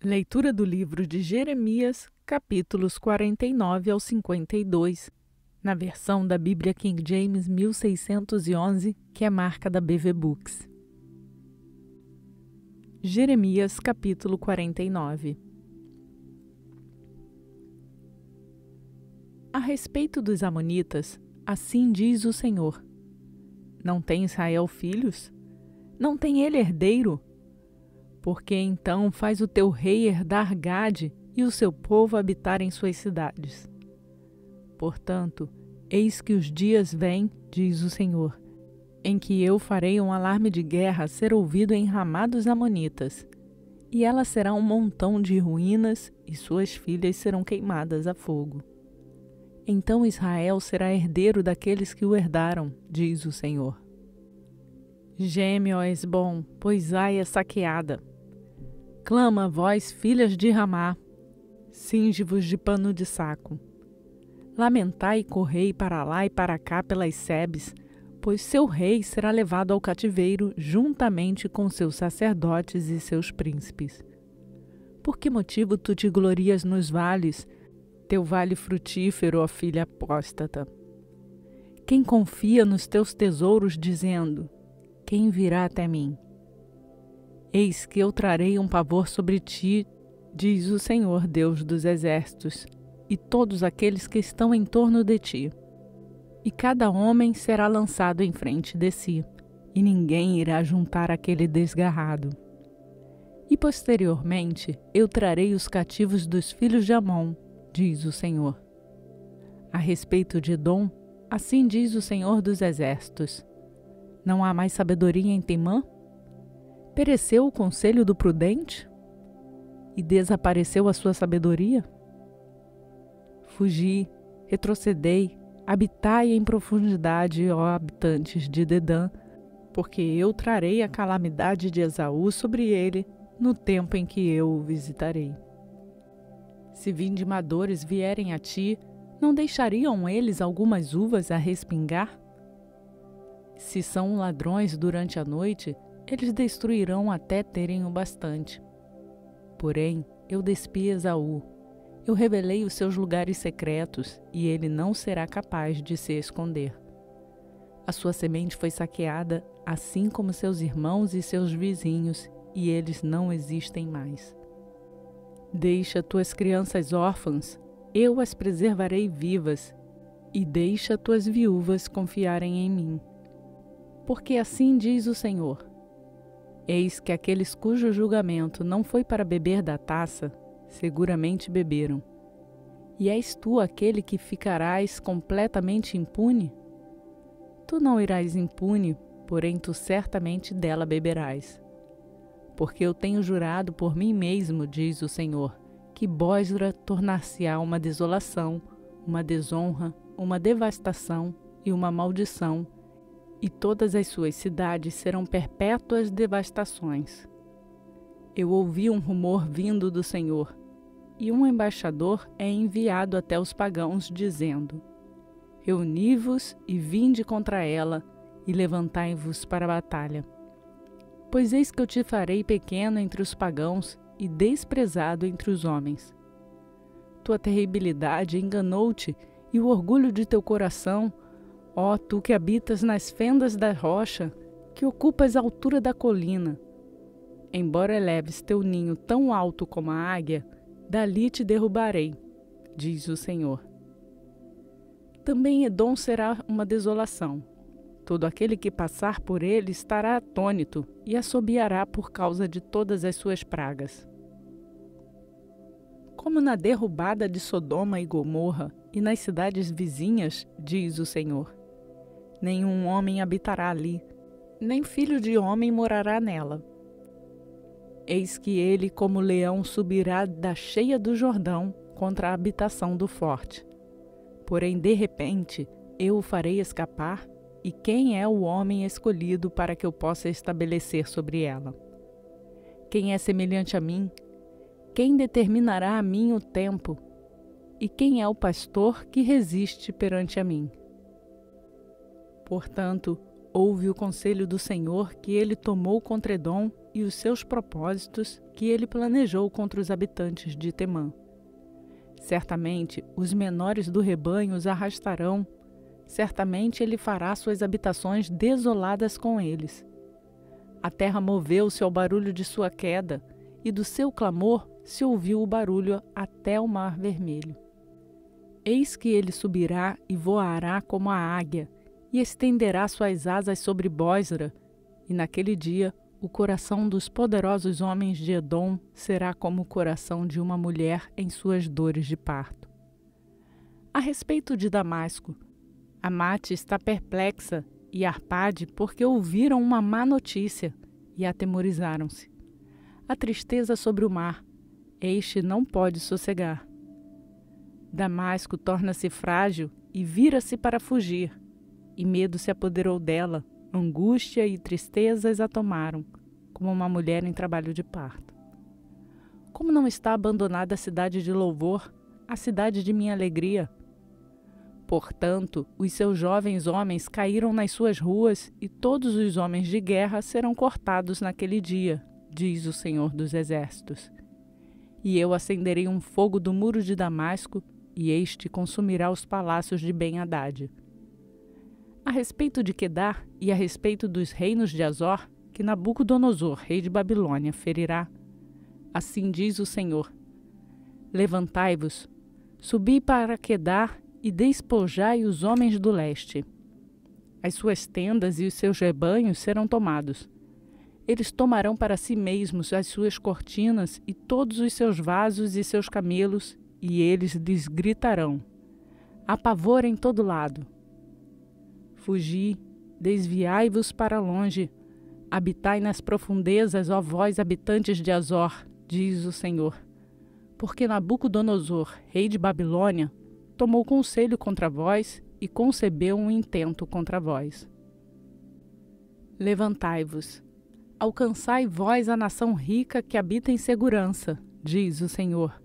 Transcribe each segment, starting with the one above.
Leitura do livro de Jeremias, capítulos 49 ao 52, na versão da Bíblia King James 1611, que é marca da BV Books. Jeremias, capítulo 49. A respeito dos amonitas, assim diz o Senhor: não tem Israel filhos? Não tem ele herdeiro? Porque então faz o teu rei herdar Gade e o seu povo habitar em suas cidades. Portanto, eis que os dias vêm, diz o Senhor, em que eu farei um alarme de guerra ser ouvido em Ramá dos Amonitas, e ela será um montão de ruínas, e suas filhas serão queimadas a fogo. Então Israel será herdeiro daqueles que o herdaram, diz o Senhor. Geme, ó Hesbom, pois Ai é saqueada. Clama, vós, filhas de Ramá, cinge-vos de pano de saco. Lamentai e correi para lá e para cá pelas sebes, pois seu rei será levado ao cativeiro juntamente com seus sacerdotes e seus príncipes. Por que motivo tu te glorias nos vales, teu vale frutífero, ó filha apóstata? Quem confia nos teus tesouros, dizendo: quem virá até mim? Eis que eu trarei um pavor sobre ti, diz o Senhor, Deus dos exércitos, e todos aqueles que estão em torno de ti. E cada homem será lançado em frente de si, e ninguém irá juntar aquele desgarrado. E posteriormente eu trarei os cativos dos filhos de Amon, diz o Senhor. A respeito de Edom, assim diz o Senhor dos exércitos: não há mais sabedoria em Temã? Pereceu o conselho do prudente? E desapareceu a sua sabedoria? Fugi, retrocedei, habitai em profundidade, ó habitantes de Dedã, porque eu trarei a calamidade de Esaú sobre ele no tempo em que eu o visitarei. Se vindimadores vierem a ti, não deixariam eles algumas uvas a respingar? Se são ladrões durante a noite, eles destruirão até terem o bastante. Porém, eu despi Esaú, eu revelei os seus lugares secretos, e ele não será capaz de se esconder. A sua semente foi saqueada, assim como seus irmãos e seus vizinhos, e eles não existem mais. Deixa tuas crianças órfãs, eu as preservarei vivas, e deixa tuas viúvas confiarem em mim. Porque assim diz o Senhor: eis que aqueles cujo julgamento não foi para beber da taça, seguramente beberam. E és tu aquele que ficarás completamente impune? Tu não irás impune, porém tu certamente dela beberás. Porque eu tenho jurado por mim mesmo, diz o Senhor, que Bósra tornar-se-á uma desolação, uma desonra, uma devastação e uma maldição, e todas as suas cidades serão perpétuas devastações. Eu ouvi um rumor vindo do Senhor, e um embaixador é enviado até os pagãos, dizendo: reuni-vos e vinde contra ela, e levantai-vos para a batalha. Pois eis que eu te farei pequeno entre os pagãos e desprezado entre os homens. Tua terribilidade enganou-te, e o orgulho de teu coração, ó tu que habitas nas fendas da rocha, que ocupas a altura da colina. Embora eleves teu ninho tão alto como a águia, dali te derrubarei, diz o Senhor. Também Edom será uma desolação. Todo aquele que passar por ele estará atônito e assobiará por causa de todas as suas pragas. Como na derrubada de Sodoma e Gomorra e nas cidades vizinhas, diz o Senhor. Nenhum homem habitará ali, nem filho de homem morará nela. Eis que ele, como leão, subirá da cheia do Jordão contra a habitação do forte. Porém, de repente, eu o farei escapar, e quem é o homem escolhido para que eu possa estabelecer sobre ela? Quem é semelhante a mim? Quem determinará a mim o tempo? E quem é o pastor que resiste perante a mim? Portanto, ouve o conselho do Senhor que ele tomou contra Edom e os seus propósitos que ele planejou contra os habitantes de Temã. Certamente os menores do rebanho os arrastarão, certamente ele fará suas habitações desoladas com eles. A terra moveu-se ao barulho de sua queda, e do seu clamor se ouviu o barulho até o mar vermelho. Eis que ele subirá e voará como a águia, e estenderá suas asas sobre Bósra, e naquele dia o coração dos poderosos homens de Edom será como o coração de uma mulher em suas dores de parto. A respeito de Damasco, Amate está perplexa e Arpade porque ouviram uma má notícia e atemorizaram-se. A tristeza sobre o mar, este não pode sossegar. Damasco torna-se frágil e vira-se para fugir, e medo se apoderou dela, angústia e tristezas a tomaram, como uma mulher em trabalho de parto. Como não está abandonada a cidade de louvor, a cidade de minha alegria? Portanto, os seus jovens homens caíram nas suas ruas, e todos os homens de guerra serão cortados naquele dia, diz o Senhor dos Exércitos. E eu acenderei um fogo do muro de Damasco, e este consumirá os palácios de Ben-Hadad. A respeito de Quedar e a respeito dos reinos de Azor, que Nabucodonosor, rei de Babilônia, ferirá, assim diz o Senhor: levantai-vos, subi para Quedar e despojai os homens do leste. As suas tendas e os seus rebanhos serão tomados. Eles tomarão para si mesmos as suas cortinas e todos os seus vasos e seus camelos, e eles lhes gritarão: há pavor em todo lado. Fugi, desviai-vos para longe, habitai nas profundezas, ó vós habitantes de Azor, diz o Senhor. Porque Nabucodonosor, rei de Babilônia, tomou conselho contra vós e concebeu um intento contra vós. Levantai-vos, alcançai vós a nação rica que habita em segurança, diz o Senhor,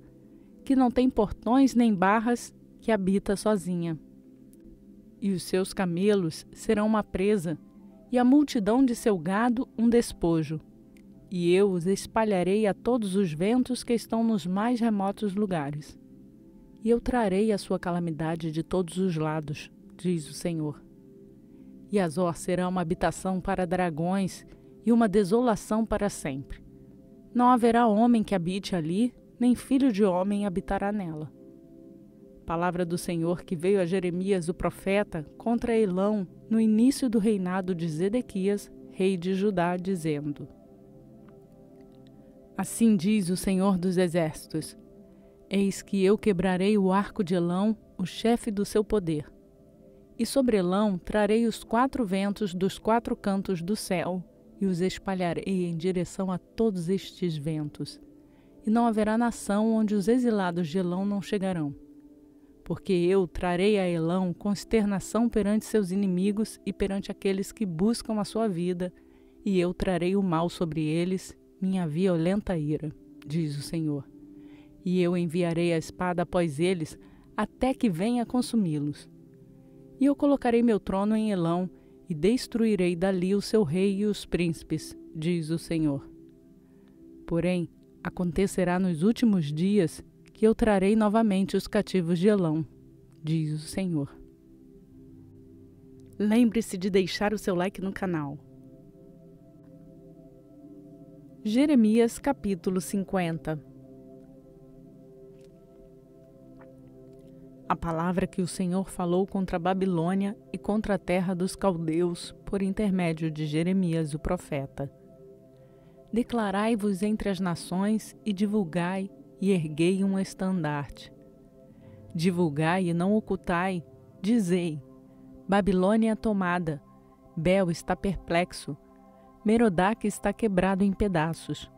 que não tem portões nem barras, que habita sozinha. E os seus camelos serão uma presa, e a multidão de seu gado um despojo. E eu os espalharei a todos os ventos que estão nos mais remotos lugares. E eu trarei a sua calamidade de todos os lados, diz o Senhor. E Azor será uma habitação para dragões e uma desolação para sempre. Não haverá homem que habite ali, nem filho de homem habitará nela. Palavra do Senhor que veio a Jeremias o profeta contra Elão no início do reinado de Zedequias, rei de Judá, dizendo: assim diz o Senhor dos Exércitos: eis que eu quebrarei o arco de Elão, o chefe do seu poder. E sobre Elão trarei os 4 ventos dos 4 cantos do céu, e os espalharei em direção a todos estes ventos. E não haverá nação onde os exilados de Elão não chegarão. Porque eu trarei a Elão consternação perante seus inimigos e perante aqueles que buscam a sua vida, e eu trarei o mal sobre eles, minha violenta ira, diz o Senhor. E eu enviarei a espada após eles, até que venha consumi-los. E eu colocarei meu trono em Elão, e destruirei dali o seu rei e os príncipes, diz o Senhor. Porém, acontecerá nos últimos dias que eu trarei novamente os cativos de Elão, diz o Senhor. Lembre-se de deixar o seu like no canal. Jeremias capítulo 50. A palavra que o Senhor falou contra a Babilônia e contra a terra dos caldeus por intermédio de Jeremias o profeta. Declarai-vos entre as nações e divulgai e erguei um estandarte. Divulgai e não ocultai, dizei: Babilônia é tomada, Bel está perplexo, Merodach está quebrado em pedaços.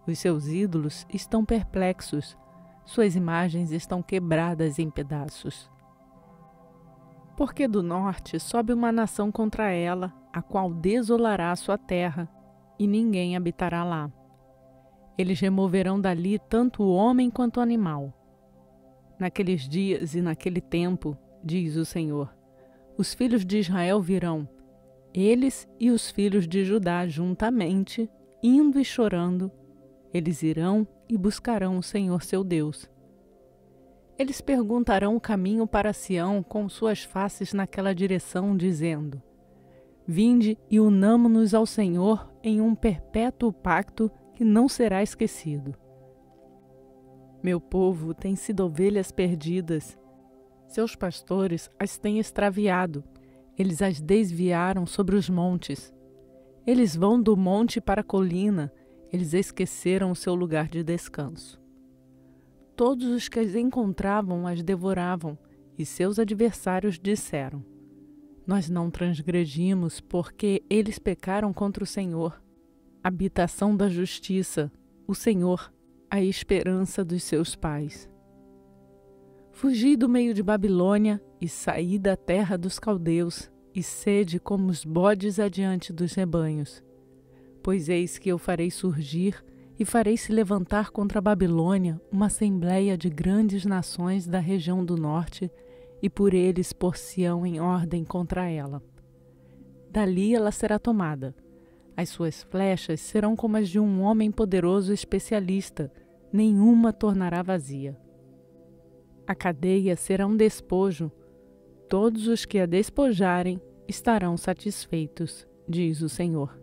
Os seus ídolos estão perplexos, suas imagens estão quebradas em pedaços. Porque do norte sobe uma nação contra ela, a qual desolará sua terra, e ninguém habitará lá. Eles removerão dali tanto o homem quanto o animal. Naqueles dias e naquele tempo, diz o Senhor, os filhos de Israel virão, eles e os filhos de Judá juntamente, indo e chorando, eles irão e buscarão o Senhor seu Deus. Eles perguntarão o caminho para Sião com suas faces naquela direção, dizendo: Vinde e unamo-nos ao Senhor em um perpétuo pacto que não será esquecido. Meu povo tem sido ovelhas perdidas. Seus pastores as têm extraviado. Eles as desviaram sobre os montes. Eles vão do monte para a colina. Eles esqueceram o seu lugar de descanso. Todos os que as encontravam as devoravam, e seus adversários disseram: Nós não transgredimos, porque eles pecaram contra o Senhor, habitação da justiça, o Senhor, a esperança dos seus pais. Fugi do meio de Babilônia e saí da terra dos caldeus, e sede como os bodes adiante dos rebanhos. Pois eis que eu farei surgir e farei se levantar contra a Babilônia uma assembleia de grandes nações da região do norte, e por eles por-se-ão em ordem contra ela. Dali ela será tomada. As suas flechas serão como as de um homem poderoso especialista, nenhuma tornará vazia. A cadeia será um despojo. Todos os que a despojarem estarão satisfeitos, diz o Senhor.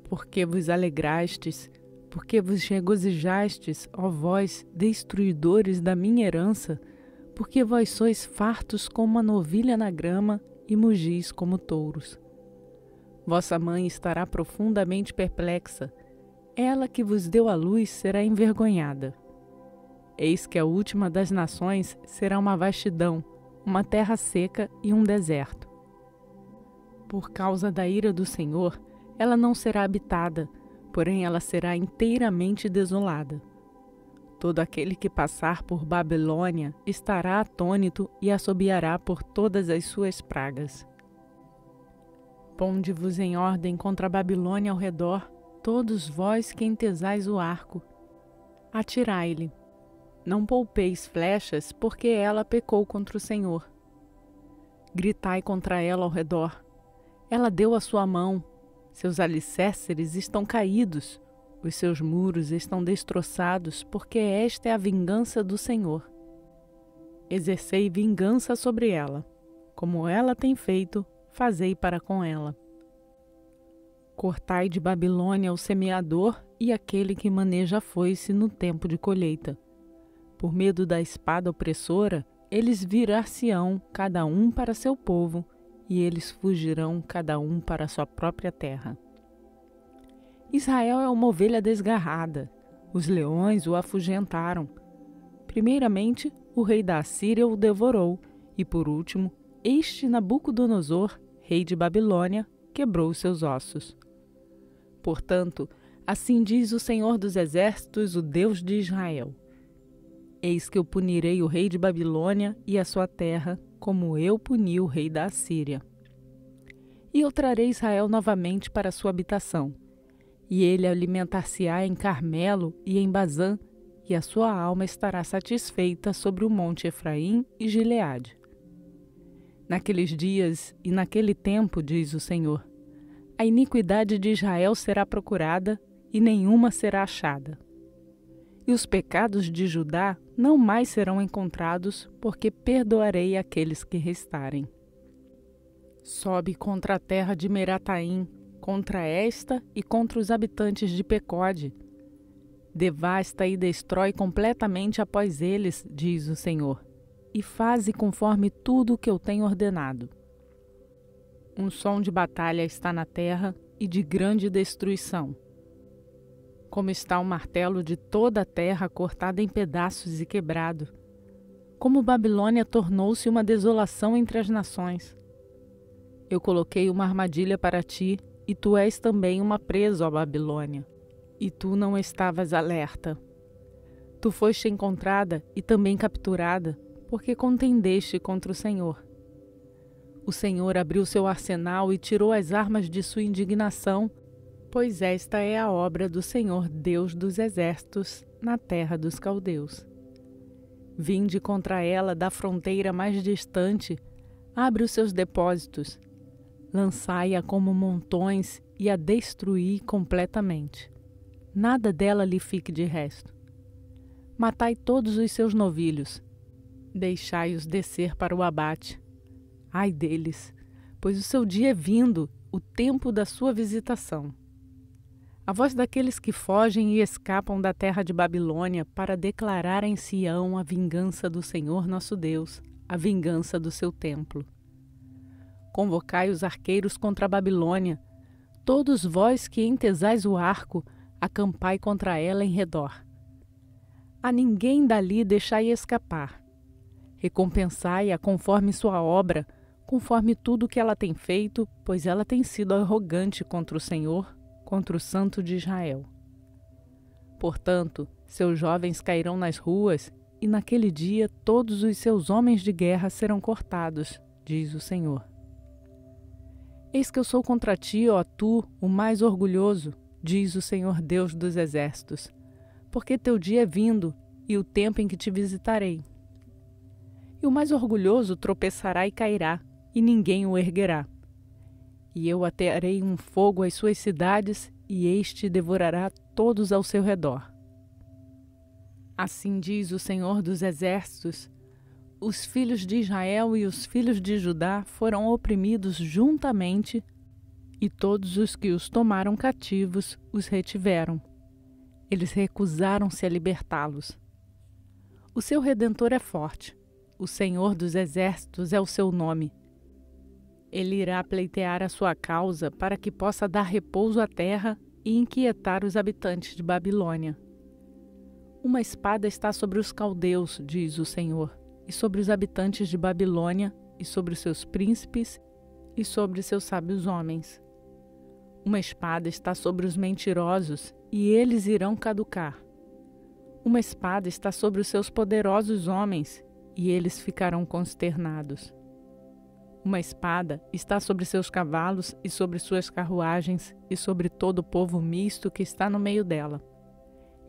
Porque vos alegrastes, porque vos regozijastes, ó vós, destruidores da minha herança, porque vós sois fartos como uma novilha na grama e mugis como touros. Vossa mãe estará profundamente perplexa, ela que vos deu à luz será envergonhada. Eis que a última das nações será uma vastidão, uma terra seca e um deserto. Por causa da ira do Senhor, ela não será habitada, porém ela será inteiramente desolada. Todo aquele que passar por Babilônia estará atônito e assobiará por todas as suas pragas. Ponde-vos em ordem contra a Babilônia ao redor, todos vós que entesais o arco. Atirai-lhe. Não poupeis flechas, porque ela pecou contra o Senhor. Gritai contra ela ao redor. Ela deu a sua mão. Seus alicerces estão caídos, os seus muros estão destroçados, porque esta é a vingança do Senhor. Exercei vingança sobre ela. Como ela tem feito, fazei para com ela. Cortai de Babilônia o semeador e aquele que maneja a foice no tempo de colheita. Por medo da espada opressora, eles virar-se-ão, cada um para seu povo, e eles fugirão cada um para sua própria terra. Israel é uma ovelha desgarrada. Os leões o afugentaram. Primeiramente, o rei da Assíria o devorou, e por último, este Nabucodonosor, rei de Babilônia, quebrou os seus ossos. Portanto, assim diz o Senhor dos Exércitos, o Deus de Israel: Eis que eu punirei o rei de Babilônia e a sua terra, como eu puni o rei da Assíria. E eu trarei Israel novamente para sua habitação, e ele alimentar-se-á em Carmelo e em Bazã, e a sua alma estará satisfeita sobre o monte Efraim e Gileade. Naqueles dias e naquele tempo, diz o Senhor, a iniquidade de Israel será procurada e nenhuma será achada. E os pecados de Judá não mais serão encontrados, porque perdoarei aqueles que restarem. Sobe contra a terra de Merataim, contra esta e contra os habitantes de Pecode. Devasta e destrói completamente após eles, diz o Senhor, e faze conforme tudo o que eu tenho ordenado. Um som de batalha está na terra e de grande destruição. Como está o martelo de toda a terra cortado em pedaços e quebrado. Como Babilônia tornou-se uma desolação entre as nações. Eu coloquei uma armadilha para ti, e tu és também uma presa, ó Babilônia. E tu não estavas alerta. Tu foste encontrada e também capturada, porque contendeste contra o Senhor. O Senhor abriu seu arsenal e tirou as armas de sua indignação, pois esta é a obra do Senhor Deus dos exércitos na terra dos caldeus. Vinde contra ela da fronteira mais distante, abre os seus depósitos. lançai-a como montões e a destruí completamente. Nada dela lhe fique de resto. Matai todos os seus novilhos, deixai-os descer para o abate. Ai deles, pois o seu dia é vindo, o tempo da sua visitação. A voz daqueles que fogem e escapam da terra de Babilônia para declarar em Sião a vingança do Senhor nosso Deus, a vingança do seu templo. Convocai os arqueiros contra a Babilônia, todos vós que entesais o arco, acampai contra ela em redor. A ninguém dali deixai escapar. Recompensai-a conforme sua obra, conforme tudo o que ela tem feito, pois ela tem sido arrogante contra o Senhor, contra o Santo de Israel. Portanto, seus jovens cairão nas ruas, e naquele dia todos os seus homens de guerra serão cortados, diz o Senhor. Eis que eu sou contra ti, ó tu, o mais orgulhoso, diz o Senhor Deus dos exércitos, porque teu dia é vindo e o tempo em que te visitarei. E o mais orgulhoso tropeçará e cairá, e ninguém o erguerá. E eu atearei um fogo às suas cidades, e este devorará todos ao seu redor. Assim diz o Senhor dos exércitos: os filhos de Israel e os filhos de Judá foram oprimidos juntamente, e todos os que os tomaram cativos os retiveram. Eles recusaram-se a libertá-los. O seu Redentor é forte, o Senhor dos exércitos é o seu nome. Ele irá pleitear a sua causa para que possa dar repouso à terra e inquietar os habitantes de Babilônia. Uma espada está sobre os caldeus, diz o Senhor, e sobre os habitantes de Babilônia, e sobre os seus príncipes, e sobre seus sábios homens. Uma espada está sobre os mentirosos, e eles irão caducar. Uma espada está sobre os seus poderosos homens, e eles ficarão consternados. Uma espada está sobre seus cavalos e sobre suas carruagens e sobre todo o povo misto que está no meio dela.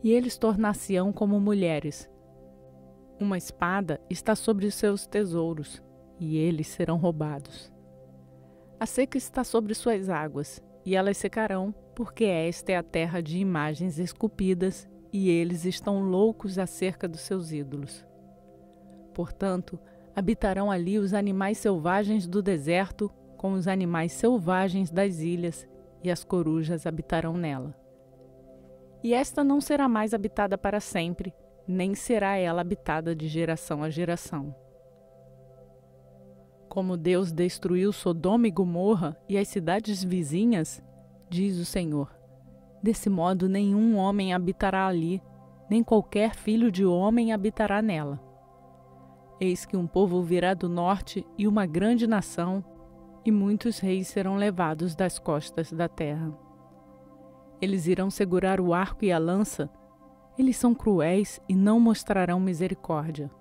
E eles tornar-se-ão como mulheres. Uma espada está sobre os seus tesouros, e eles serão roubados. A seca está sobre suas águas, e elas secarão, porque esta é a terra de imagens esculpidas, e eles estão loucos acerca dos seus ídolos. Portanto, habitarão ali os animais selvagens do deserto, com os animais selvagens das ilhas, e as corujas habitarão nela. E esta não será mais habitada para sempre, nem será ela habitada de geração a geração. Como Deus destruiu Sodoma e Gomorra e as cidades vizinhas, diz o Senhor, desse modo nenhum homem habitará ali, nem qualquer filho de homem habitará nela. Eis que um povo virá do norte e uma grande nação, e muitos reis serão levados das costas da terra. Eles irão segurar o arco e a lança. Eles são cruéis e não mostrarão misericórdia.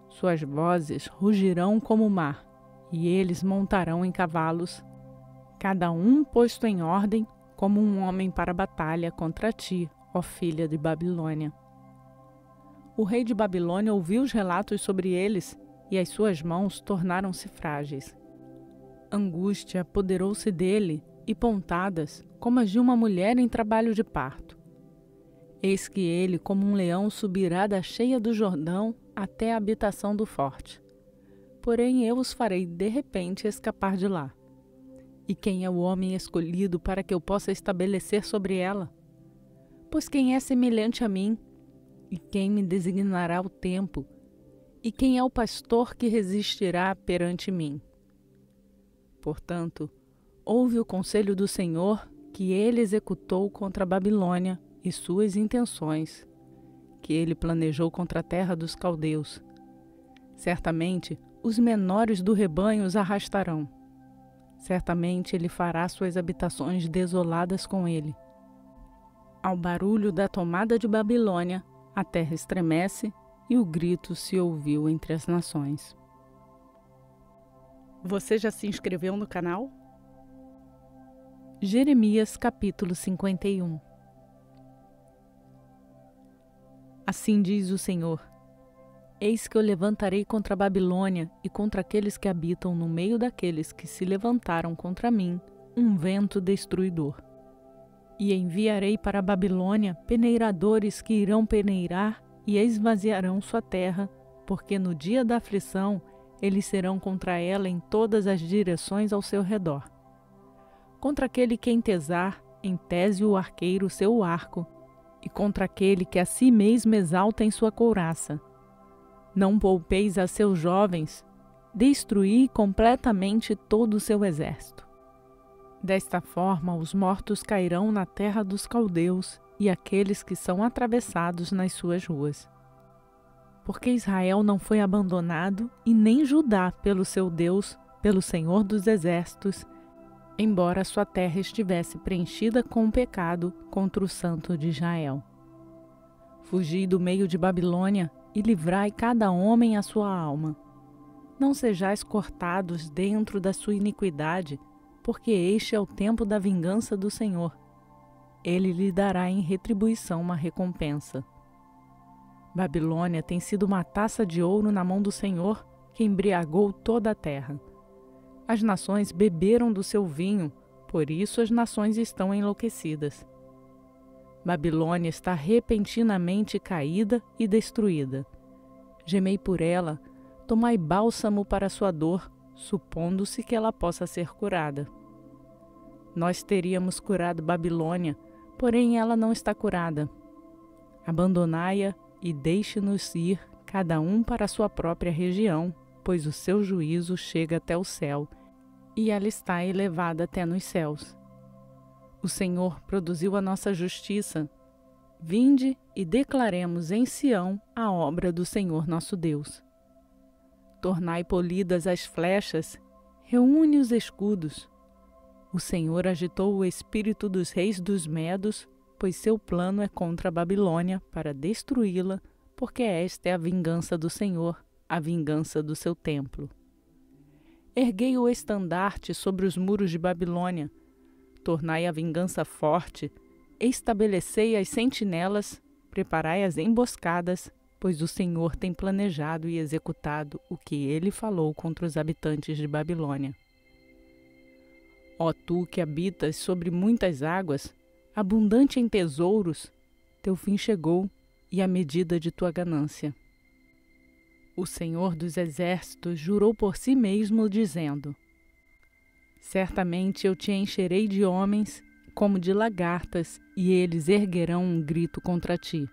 Suas vozes rugirão como o mar, e eles montarão em cavalos, cada um posto em ordem, como um homem para a batalha contra ti, ó filha de Babilônia. O rei de Babilônia ouviu os relatos sobre eles, e as suas mãos tornaram-se frágeis. Angústia apoderou-se dele, e pontadas, como as de uma mulher em trabalho de parto. Eis que ele, como um leão, subirá da cheia do Jordão até a habitação do forte. Porém eu os farei de repente escapar de lá. E quem é o homem escolhido para que eu possa estabelecer sobre ela? Pois quem é semelhante a mim? E quem me designará o tempo? E quem é o pastor que resistirá perante mim? Portanto, ouve o conselho do Senhor que ele executou contra a Babilônia e suas intenções, que ele planejou contra a terra dos caldeus. Certamente, os menores do rebanho os arrastarão. Certamente ele fará suas habitações desoladas com ele. Ao barulho da tomada de Babilônia, a terra estremece e o grito se ouviu entre as nações. Você já se inscreveu no canal? Jeremias capítulo 51. Assim diz o Senhor: Eis que eu levantarei contra a Babilônia e contra aqueles que habitam no meio daqueles que se levantaram contra mim um vento destruidor. E enviarei para a Babilônia peneiradores que irão peneirar e esvaziarão sua terra, porque no dia da aflição eles serão contra ela em todas as direções ao seu redor. Contra aquele que entese o arqueiro seu arco, e contra aquele que a si mesmo exalta em sua couraça. Não poupeis a seus jovens, destruí completamente todo o seu exército. Desta forma, os mortos cairão na terra dos caldeus e aqueles que são atravessados nas suas ruas. Porque Israel não foi abandonado e nem Judá pelo seu Deus, pelo Senhor dos Exércitos, embora sua terra estivesse preenchida com o pecado contra o Santo de Israel. Fugi do meio de Babilônia e livrai cada homem a sua alma. Não sejais cortados dentro da sua iniquidade, porque este é o tempo da vingança do Senhor. Ele lhe dará em retribuição uma recompensa. Babilônia tem sido uma taça de ouro na mão do Senhor, que embriagou toda a terra. As nações beberam do seu vinho, por isso as nações estão enlouquecidas. Babilônia está repentinamente caída e destruída. Gemei por ela, tomai bálsamo para sua dor, supondo-se que ela possa ser curada. Nós teríamos curado Babilônia, porém ela não está curada. Abandonai-a e deixe-nos ir, cada um para a sua própria região, pois o seu juízo chega até o céu, e ela está elevada até nos céus. O Senhor produziu a nossa justiça. Vinde e declaremos em Sião a obra do Senhor nosso Deus. Tornai polidas as flechas, reúne os escudos. O Senhor agitou o espírito dos reis dos Medos, pois seu plano é contra a Babilônia, para destruí-la, porque esta é a vingança do Senhor, a vingança do seu templo. Erguei o estandarte sobre os muros de Babilônia, tornai a vingança forte, estabelecei as sentinelas, preparai as emboscadas, pois o Senhor tem planejado e executado o que ele falou contra os habitantes de Babilônia. Ó tu que habitas sobre muitas águas, abundante em tesouros, teu fim chegou e a medida de tua ganância. O Senhor dos Exércitos jurou por si mesmo, dizendo: certamente eu te encherei de homens como de lagartas, e eles erguerão um grito contra ti.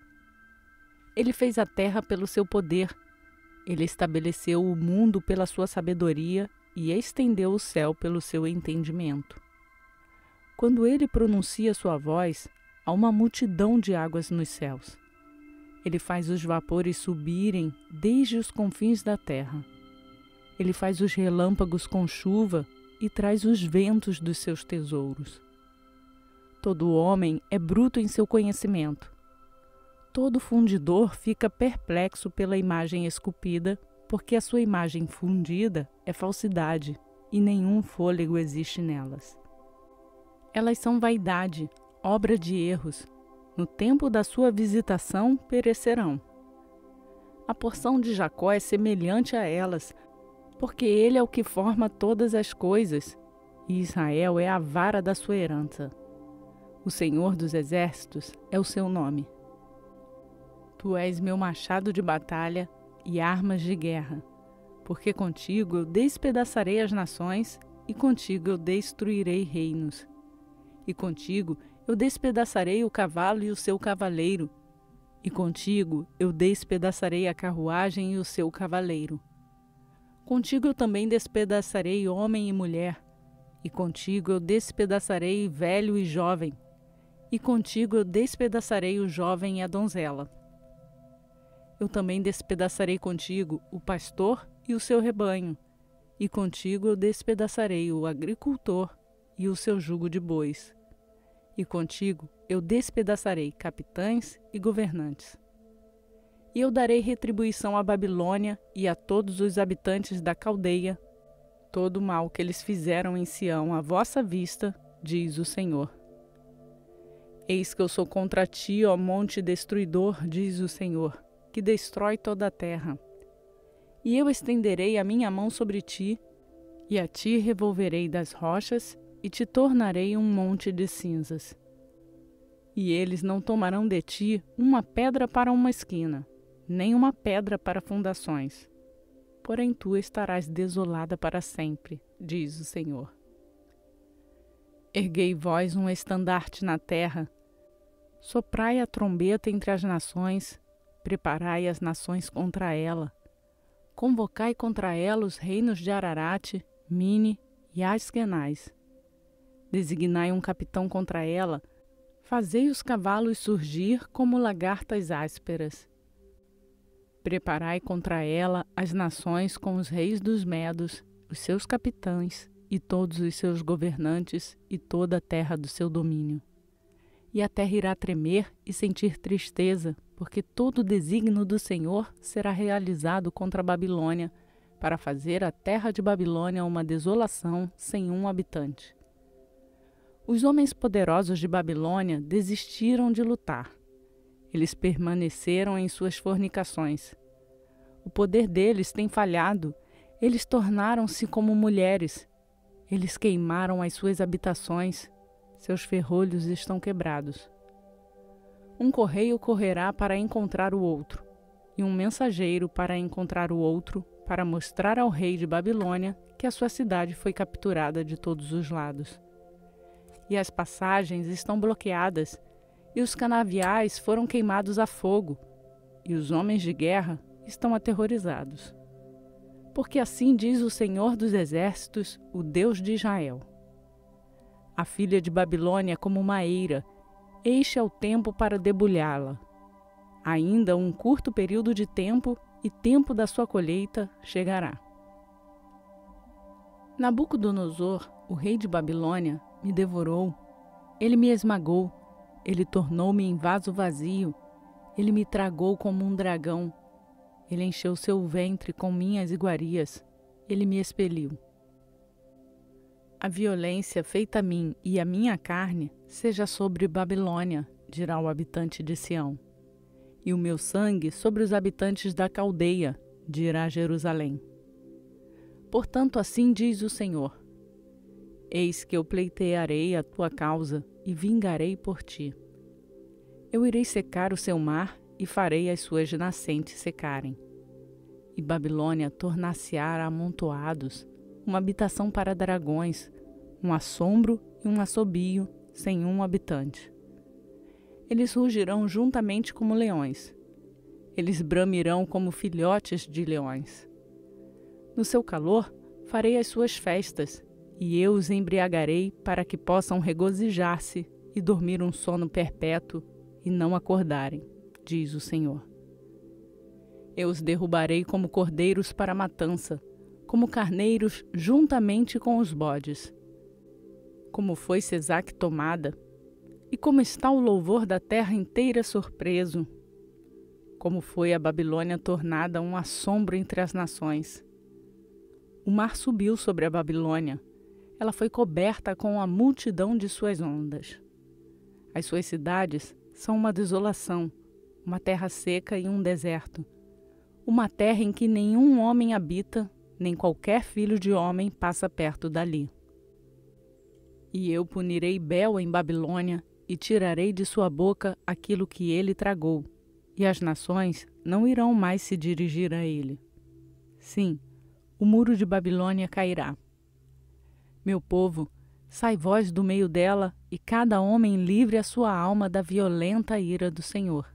Ele fez a terra pelo seu poder, ele estabeleceu o mundo pela sua sabedoria e estendeu o céu pelo seu entendimento. Quando ele pronuncia sua voz, há uma multidão de águas nos céus. Ele faz os vapores subirem desde os confins da terra. Ele faz os relâmpagos com chuva e traz os ventos dos seus tesouros. Todo homem é bruto em seu conhecimento. Todo fundidor fica perplexo pela imagem esculpida, porque a sua imagem fundida é falsidade e nenhum fôlego existe nelas. Elas são vaidade, obra de erros. No tempo da sua visitação perecerão. A porção de Jacó é semelhante a elas, porque ele é o que forma todas as coisas, e Israel é a vara da sua herança. O Senhor dos Exércitos é o seu nome. Tu és meu machado de batalha e armas de guerra, porque contigo eu despedaçarei as nações, e contigo eu destruirei reinos. E contigo eu despedaçarei o cavalo e o seu cavaleiro, e contigo eu despedaçarei a carruagem e o seu cavaleiro. Contigo eu também despedaçarei homem e mulher, e contigo eu despedaçarei velho e jovem, e contigo eu despedaçarei o jovem e a donzela. Eu também despedaçarei contigo o pastor e o seu rebanho, e contigo eu despedaçarei o agricultor e o seu jugo de bois. E contigo eu despedaçarei capitães e governantes. E eu darei retribuição à Babilônia e a todos os habitantes da Caldeia, todo o mal que eles fizeram em Sião à vossa vista, diz o Senhor. Eis que eu sou contra ti, ó monte destruidor, diz o Senhor, que destrói toda a terra, E eu estenderei a minha mão sobre ti, e a ti revolverei das rochas, e te tornarei um monte de cinzas. E eles não tomarão de ti uma pedra para uma esquina, nem uma pedra para fundações. Porém tu estarás desolada para sempre, diz o Senhor. Erguei vós um estandarte na terra, soprai a trombeta entre as nações, preparai as nações contra ela. Convocai contra ela os reinos de Ararate, Mine e Askenaz. Designai um capitão contra ela, fazei os cavalos surgir como lagartas ásperas. Preparai contra ela as nações com os reis dos Medos, os seus capitães e todos os seus governantes e toda a terra do seu domínio. E a terra irá tremer e sentir tristeza, porque todo o desígnio do Senhor será realizado contra a Babilônia, para fazer a terra de Babilônia uma desolação sem um habitante. Os homens poderosos de Babilônia desistiram de lutar. Eles permaneceram em suas fornicações. O poder deles tem falhado. Eles tornaram-se como mulheres. Eles queimaram as suas habitações. Seus ferrolhos estão quebrados. Um correio correrá para encontrar o outro, e um mensageiro para encontrar o outro, para mostrar ao rei de Babilônia que a sua cidade foi capturada de todos os lados. E as passagens estão bloqueadas, e os canaviais foram queimados a fogo, e os homens de guerra estão aterrorizados. Porque assim diz o Senhor dos Exércitos, o Deus de Israel: a filha de Babilônia é como uma eira, este é o tempo para debulhá-la. Ainda um curto período de tempo, e tempo da sua colheita chegará. Nabucodonosor, o rei de Babilônia, me devorou. Ele me esmagou. Ele tornou-me em vaso vazio. Ele me tragou como um dragão. Ele encheu seu ventre com minhas iguarias. Ele me expeliu. A violência feita a mim e a minha carne seja sobre Babilônia, dirá o habitante de Sião. E o meu sangue sobre os habitantes da Caldeia, dirá Jerusalém. Portanto, assim diz o Senhor: eis que eu pleitearei a tua causa e vingarei por ti. Eu irei secar o seu mar e farei as suas nascentes secarem. E Babilônia tornar-se-á amontoados, uma habitação para dragões, um assombro e um assobio, sem um habitante. Eles rugirão juntamente como leões. Eles bramirão como filhotes de leões. No seu calor, farei as suas festas, e eu os embriagarei para que possam regozijar-se e dormir um sono perpétuo e não acordarem, diz o Senhor. Eu os derrubarei como cordeiros para a matança, como carneiros juntamente com os bodes. Como foi Sesac tomada, e como está o louvor da terra inteira surpreso. Como foi a Babilônia tornada um assombro entre as nações. O mar subiu sobre a Babilônia, ela foi coberta com a multidão de suas ondas. As suas cidades são uma desolação, uma terra seca e um deserto, uma terra em que nenhum homem habita, nem qualquer filho de homem passa perto dali. E eu punirei Bel em Babilônia, e tirarei de sua boca aquilo que ele tragou, e as nações não irão mais se dirigir a ele. Sim, o muro de Babilônia cairá. Meu povo, sai vós do meio dela, e cada homem livre a sua alma da violenta ira do Senhor.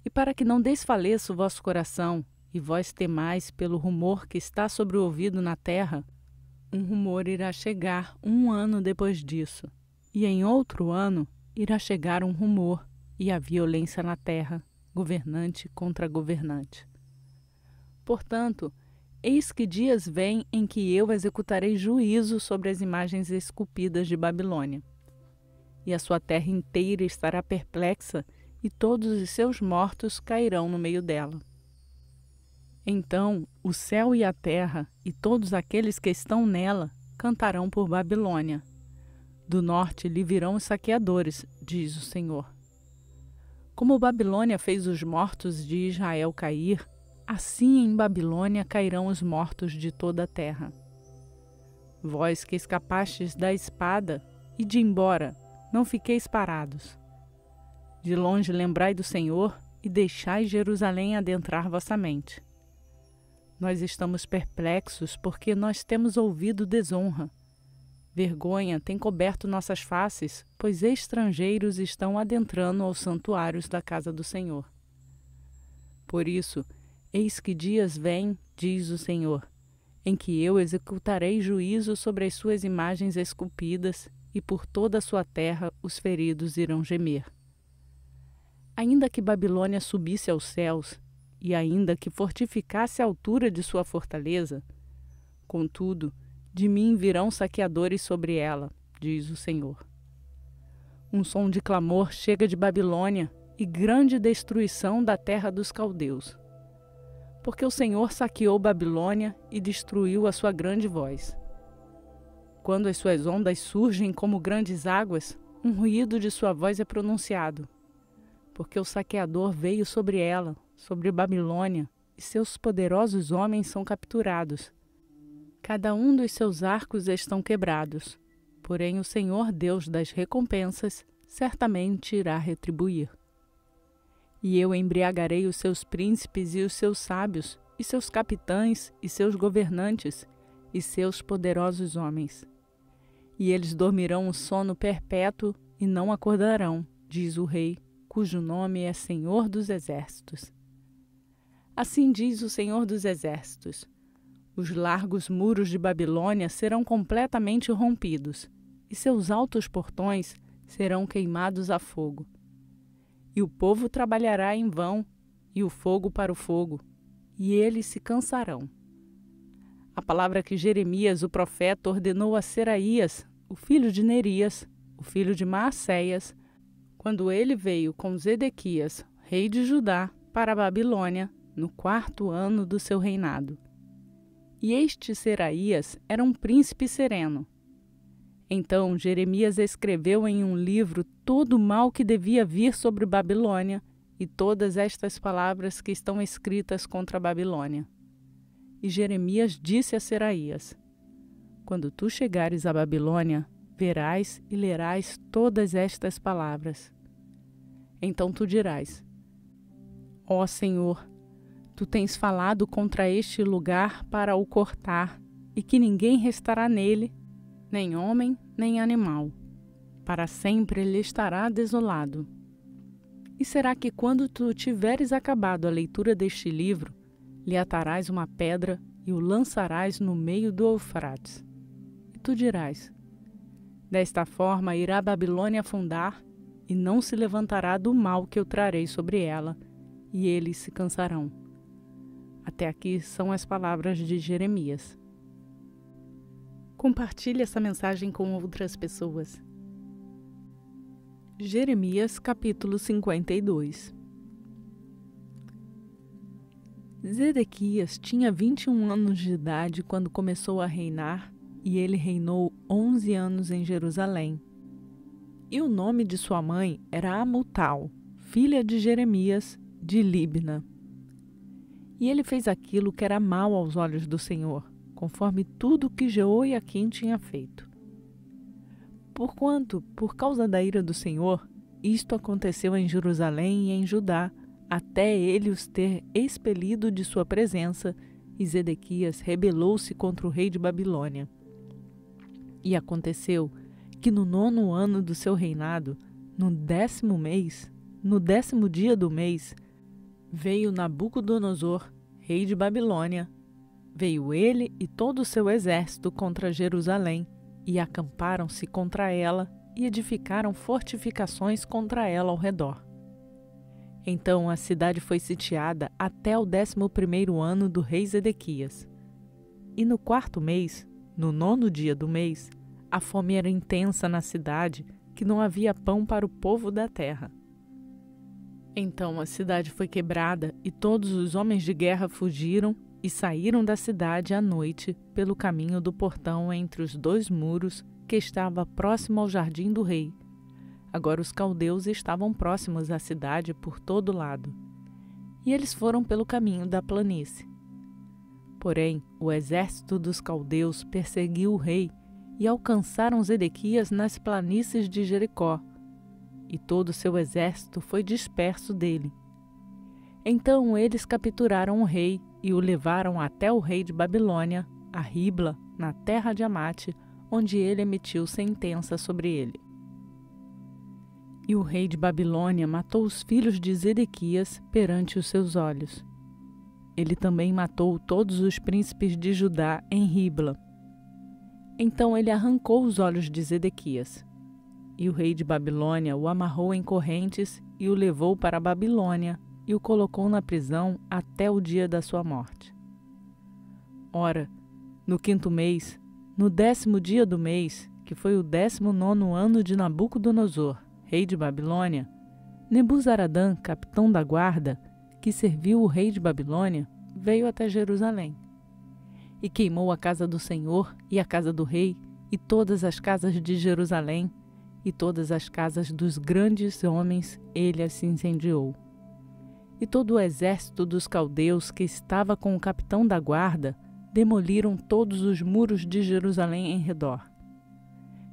E para que não desfaleça o vosso coração, e vós temais pelo rumor que está sobre o ouvido na terra, um rumor irá chegar 1 ano depois disso, e em outro ano irá chegar um rumor, e a violência na terra, governante contra governante. Portanto, eis que dias vêm em que eu executarei juízo sobre as imagens esculpidas de Babilônia. E a sua terra inteira estará perplexa, e todos os seus mortos cairão no meio dela. Então o céu e a terra, e todos aqueles que estão nela, cantarão por Babilônia. Do norte lhe virão os saqueadores, diz o Senhor. Como Babilônia fez os mortos de Israel cair, assim em Babilônia cairão os mortos de toda a terra. Vós que escapastes da espada, ide embora, não fiqueis parados. De longe lembrai do Senhor e deixai Jerusalém adentrar vossa mente. Nós estamos perplexos porque nós temos ouvido desonra. Vergonha tem coberto nossas faces, pois estrangeiros estão adentrando aos santuários da casa do Senhor. Por isso, eis que dias vêm, diz o Senhor, em que eu executarei juízo sobre as suas imagens esculpidas, e por toda a sua terra os feridos irão gemer. Ainda que Babilônia subisse aos céus, e ainda que fortificasse a altura de sua fortaleza, contudo, de mim virão saqueadores sobre ela, diz o Senhor. Um som de clamor chega de Babilônia e grande destruição da terra dos caldeus. Porque o Senhor saqueou Babilônia e destruiu a sua grande voz. Quando as suas ondas surgem como grandes águas, um ruído de sua voz é pronunciado. Porque o saqueador veio sobre ela, sobre Babilônia, e seus poderosos homens são capturados. Cada um dos seus arcos estão quebrados, porém o Senhor Deus das recompensas certamente irá retribuir. E eu embriagarei os seus príncipes e os seus sábios, e seus capitães e seus governantes, e seus poderosos homens. E eles dormirão um sono perpétuo e não acordarão, diz o Rei, cujo nome é Senhor dos Exércitos. Assim diz o Senhor dos Exércitos: os largos muros de Babilônia serão completamente rompidos, e seus altos portões serão queimados a fogo. E o povo trabalhará em vão, e o fogo para o fogo, e eles se cansarão. A palavra que Jeremias, o profeta, ordenou a Seraías, o filho de Nerias, o filho de Maacéias, quando ele veio com Zedequias, rei de Judá, para a Babilônia, no 4º ano do seu reinado. E este Seraías era um príncipe sereno. Então Jeremias escreveu em um livro todo o mal que devia vir sobre Babilônia e todas estas palavras que estão escritas contra a Babilônia. E Jeremias disse a Seraías: quando tu chegares à Babilônia, verás e lerás todas estas palavras. Então tu dirás: ó Senhor, tu tens falado contra este lugar para o cortar, e que ninguém restará nele, nem homem, nem animal. Para sempre ele estará desolado. E será que quando tu tiveres acabado a leitura deste livro, lhe atarás uma pedra e o lançarás no meio do Eufrates? E tu dirás: desta forma irá a Babilônia afundar, e não se levantará do mal que eu trarei sobre ela, e eles se cansarão. Até aqui são as palavras de Jeremias. Compartilhe essa mensagem com outras pessoas. Jeremias, capítulo 52. Zedequias tinha 21 anos de idade quando começou a reinar, e ele reinou 11 anos em Jerusalém. E o nome de sua mãe era Amutal, filha de Jeremias, de Líbna. E ele fez aquilo que era mal aos olhos do Senhor, conforme tudo que Jeoiaquim tinha feito. Porquanto, por causa da ira do Senhor, isto aconteceu em Jerusalém e em Judá, até ele os ter expelido de sua presença, e Zedequias rebelou-se contra o rei de Babilônia. E aconteceu que no 9º ano do seu reinado, no 10º mês, no 10º dia do mês, veio Nabucodonosor, rei de Babilônia, veio ele e todo o seu exército contra Jerusalém, e acamparam-se contra ela e edificaram fortificações contra ela ao redor. Então a cidade foi sitiada até o 11º ano do rei Zedequias. E no 4º mês, no 9º dia do mês, a fome era intensa na cidade, que não havia pão para o povo da terra. Então a cidade foi quebrada e todos os homens de guerra fugiram e saíram da cidade à noite pelo caminho do portão entre os 2 muros que estava próximo ao jardim do rei. Agora os caldeus estavam próximos à cidade por todo lado. e eles foram pelo caminho da planície. Porém, o exército dos caldeus perseguiu o rei e alcançaram Zedequias nas planícies de Jericó, e todo o seu exército foi disperso dele. Então eles capturaram o rei e o levaram até o rei de Babilônia, a Ribla, na terra de Amate, onde ele emitiu sentença sobre ele. E o rei de Babilônia matou os filhos de Zedequias perante os seus olhos. Ele também matou todos os príncipes de Judá em Ribla. Então ele arrancou os olhos de Zedequias. E o rei de Babilônia o amarrou em correntes e o levou para a Babilônia e o colocou na prisão até o dia da sua morte. Ora, no 5º mês, no 10º dia do mês, que foi o 19º ano de Nabucodonosor, rei de Babilônia, Nebuzaradã, capitão da guarda, que serviu o rei de Babilônia, veio até Jerusalém. E queimou a casa do Senhor e a casa do rei, e todas as casas de Jerusalém, e todas as casas dos grandes homens ele as incendiou. E todo o exército dos caldeus que estava com o capitão da guarda demoliram todos os muros de Jerusalém em redor.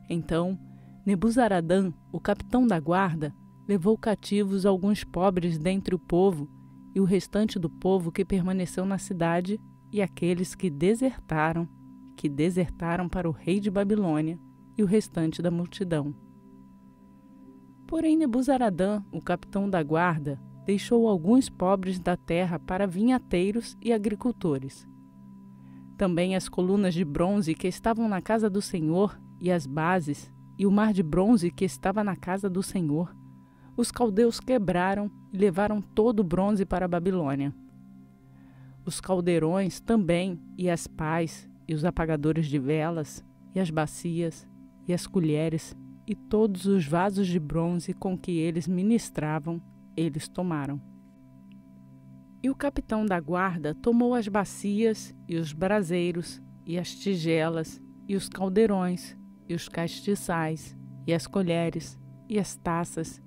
Então Nebuzaradã, o capitão da guarda, levou cativos alguns pobres dentre o povo, e o restante do povo que permaneceu na cidade, e aqueles que desertaram para o rei de Babilônia, e o restante da multidão. Porém Nebuzaradã, o capitão da guarda, deixou alguns pobres da terra para vinhateiros e agricultores. Também as colunas de bronze que estavam na casa do Senhor, e as bases, e o mar de bronze que estava na casa do Senhor, os caldeus quebraram e levaram todo o bronze para a Babilônia. Os caldeirões também, e as pás, e os apagadores de velas, e as bacias, e as colheres, e todos os vasos de bronze com que eles ministravam, eles tomaram. E o capitão da guarda tomou as bacias, e os braseiros, e as tigelas, e os caldeirões, e os castiçais, e as colheres, e as taças,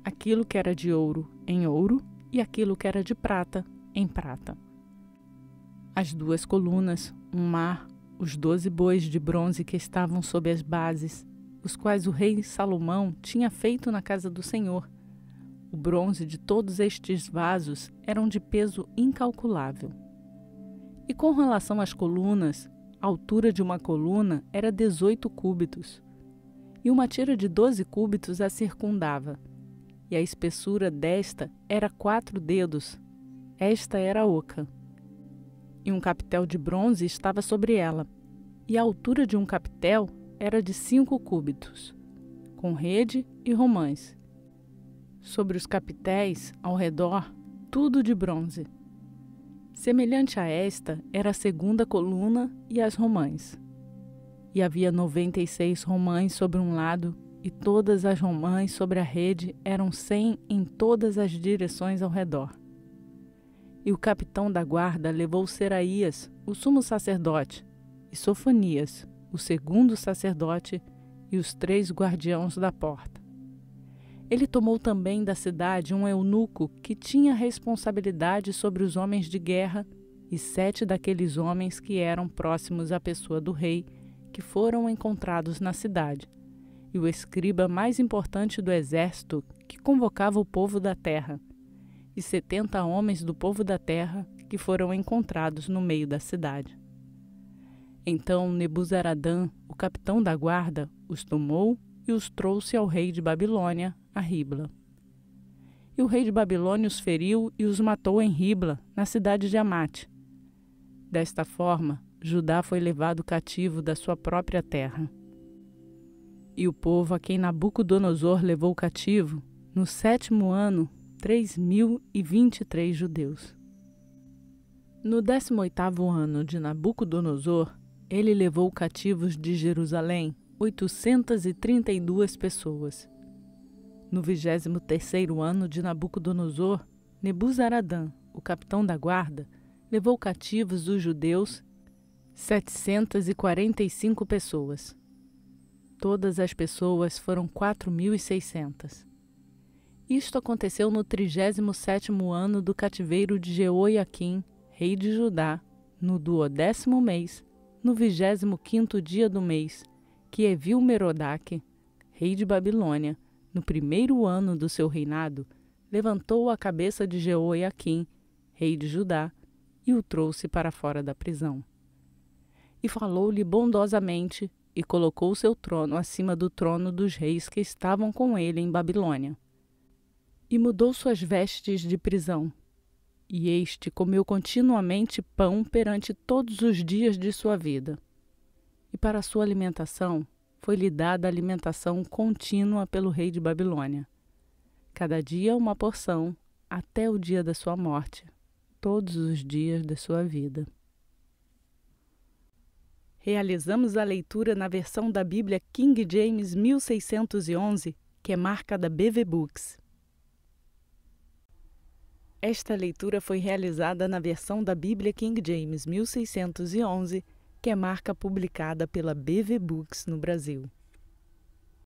aquilo que era de ouro em ouro, e aquilo que era de prata em prata. As 2 colunas, um mar, os 12 bois de bronze que estavam sob as bases, os quais o rei Salomão tinha feito na casa do Senhor. O bronze de todos estes vasos eram de peso incalculável. E com relação às colunas, a altura de uma coluna era 18 cúbitos, e uma tira de 12 cúbitos a circundava, e a espessura desta era 4 dedos. Esta era a oca. E um capitel de bronze estava sobre ela, e a altura de um capitel era de 5 cúbitos, com rede e romãs. Sobre os capitéis, ao redor, tudo de bronze. Semelhante a esta era a 2ª coluna e as romãs. E havia 96 romãs sobre um lado, e todas as romãs sobre a rede eram 100 em todas as direções ao redor. E o capitão da guarda levou Seraías, o sumo sacerdote, e Sofonias, o 2º sacerdote, e os 3 guardiãos da porta. Ele tomou também da cidade um eunuco que tinha responsabilidade sobre os homens de guerra, e 7 daqueles homens que eram próximos à pessoa do rei, que foram encontrados na cidade, e o escriba mais importante do exército, que convocava o povo da terra, e 70 homens do povo da terra, que foram encontrados no meio da cidade. Então Nebuzaradã, o capitão da guarda, os tomou e os trouxe ao rei de Babilônia, a Ribla. E o rei de Babilônia os feriu e os matou em Ribla, na cidade de Amate. Desta forma, Judá foi levado cativo da sua própria terra. E o povo a quem Nabucodonosor levou cativo, no 7º ano, 3.023 judeus. No 18º ano de Nabucodonosor, ele levou cativos de Jerusalém 832 pessoas. No 23º ano de Nabucodonosor, Nebuzaradã, o capitão da guarda, levou cativos os judeus 745 pessoas. Todas as pessoas foram 4.600. Isto aconteceu no 37º ano do cativeiro de Jeoiaquim, rei de Judá, no 12º mês, no 25º dia do mês, que Evil-Merodach, rei de Babilônia, no 1º ano do seu reinado, levantou a cabeça de Jeoiaquim, rei de Judá, e o trouxe para fora da prisão. E falou-lhe bondosamente, e colocou seu trono acima do trono dos reis que estavam com ele em Babilônia. E mudou suas vestes de prisão. E este comeu continuamente pão perante todos os dias de sua vida. E para sua alimentação foi-lhe dada alimentação contínua pelo rei de Babilônia. Cada dia uma porção, até o dia da sua morte, todos os dias da sua vida. Realizamos a leitura na versão da Bíblia King James 1611, que é marca da BV Books. Esta leitura foi realizada na versão da Bíblia King James 1611, que é marca publicada pela BV Books no Brasil.